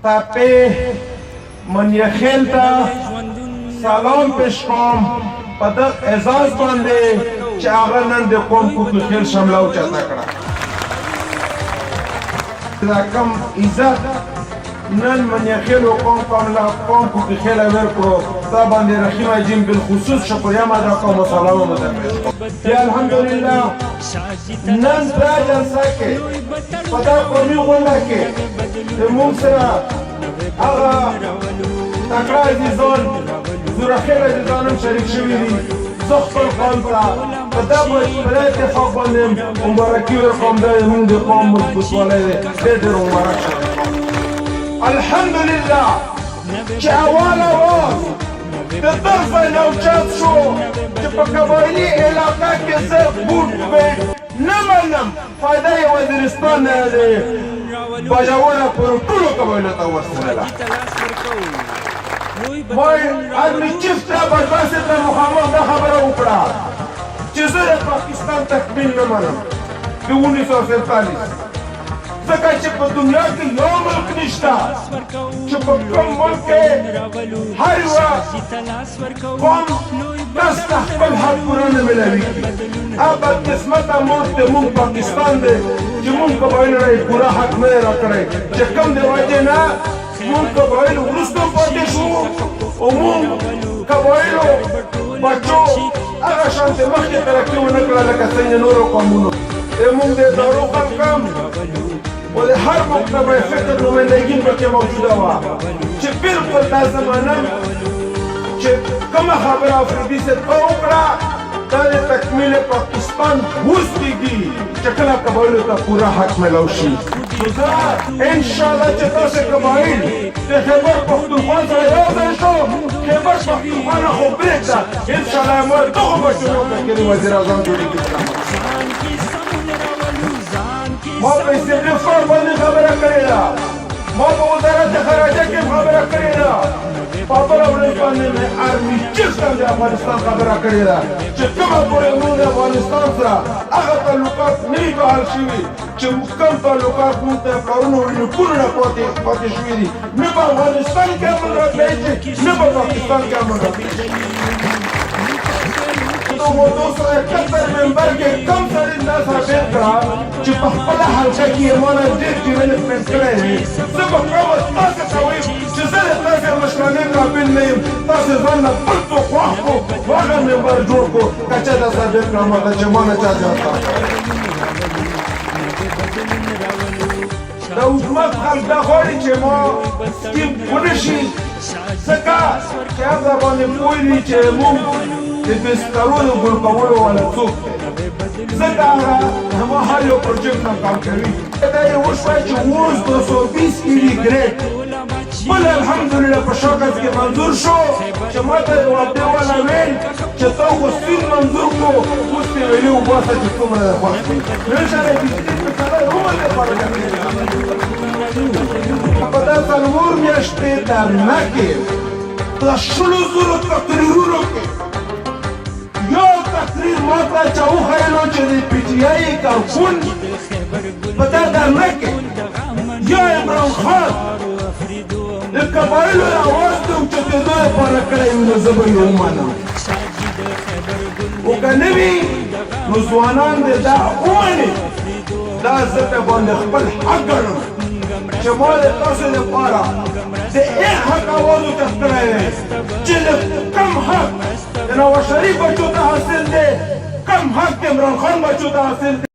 تاپه منیخیل تا سلام پیش کوم په د اعزاز باندې چې هغه نن د قوم کوکو خیل شمله اوچته کړه دا کم عزت نن منیخیل و قوم کوکو خیل ورکړو تا باندې رحیم عجیم بالخصوص شکریه ادا کوم و سلام مده پیش کوم بیا الحمدلله نن دا جلسه کې په دا قومي غونډه کې زموږ سره هغه تکړه عزیزان زورخیل عزیزان هم شریک شوي دي زه خپل قوم ته په دا بله اتفاق باندې مبارکي ورکوم دا زموږ د قوم مضبوطوالی دی ډېر ډېر مبارک شه الحمدلله چې اول اواز د طرفه نه اوچت شو چې په قبایلي علاقه کې زه بوټ بیټ نه منم فایده یې وزیرستان نه دی باجوړه پر ټولو قبایلو ته ورسېدله وای آرمي چیف ته برباسې ته مخامخ دا خبره وکړه چې زه د پاکستان تکمیل نه منم د 1947 ځکه چې په دنیا کې یو ملک نشته چې په کوم ملک کې هر یوه قوم کس ته خپل حق پوره نه میلاویږي هغه بدقسمته ملک د موږ پاکستان دی چې موږ قبایلو نه یې پوره حق نه دی راکړی چې کوم د وجې نه موږ قبایلو وروسته پاتې شو او موږ قبایلو بچو هغه شانتې مخکې ترقي ونه کړه لکه څنګه نورو قومونو موږ د ادارو خلک هم و د هر مکتبه فکر نمایندګي پکې موجوده وه چې بالکل دا زمانه چې کومه خبره افریدي صاحب ته وکړه دا د تکمیل پاکستان اوس کېږي چې کله قبایلو ته پوره حق میلاو شي نو زه انشاءالله چې تاسې قبایل د خیبر پښتونخوا سره یو ځای شو خیبر پښتونخوا نه خو پرېږده انشاءالله ما دغو بچو نه کړي وزیر اعظم جوړېږي ما په استغفار باندې خبره کړې ده ما په وزارت خارجه کې خبره کړې ده په بله ورځ باندې مې آرمي چیف ته د افغانستان خبره کړې ده چې کومه پورې موږ د افغانستان سره هغه تعلقات نه وي بحال شوي چې کوم تعلقات موږ ته کارونه ونکونو نه پاتې شوي دي نه په افغانستان کې امن راتلی شي نه په پاکستان کې امن راتلی شي موضوع سره کتر ممبر کې کم سړي دا ثابت کړه چې په خپله حلقه کې یې مانه ډېر ډیولپمنټ کړی دی زه به کومه تاسې ته وایم چې زه د تاسې مشرانې قابل نه یم تاسې ځان نه بل څوک خوښ کړو هغه ممبر جوړ کړو که چا دا ثابت کړه ماته چې مانه چا زیات د حکومت خلک دا غواړي چې ما سکیم ونه شي ځکه چې هغه باندې پوه دي چې موږ د بسترو د ګل کولو والا څوک دی ځکه هغه زما هر یو پروجیکټ نه کار کوي دا یې وشوه چې اوس 220 ایلی ګریډ بل الحمدلله په شاکس کې منظور شو چې ما ته یو عبدې والا ویل چې تا خو سپین منظور کړو اوس دې ویلي وباسه چې څومره دی خوښ دی نو انشاءالله بجلي په سړی عمر لپاره په دا څلور میاشتې درنه کې په شلو زرو تقریرونو کې یو تقریر ما ته چا وښیلو چې د پي ټي آی کارکون په دا درنه کې یا عمران خان د قبایلو د اواز د اوچتېدو لپاره کړی وي نو زه به یې ومنم خو که نه وي نو ځوانان دې دا ومني دا زه ته باندې خپل حق ګڼم چې ما د تاسو لپاره د هغه حق اواز اوچت کړی دی چې د کم حق د نواز شریف بچو ته حاصل دی کم حق د عمران خان بچو ته حاصل دی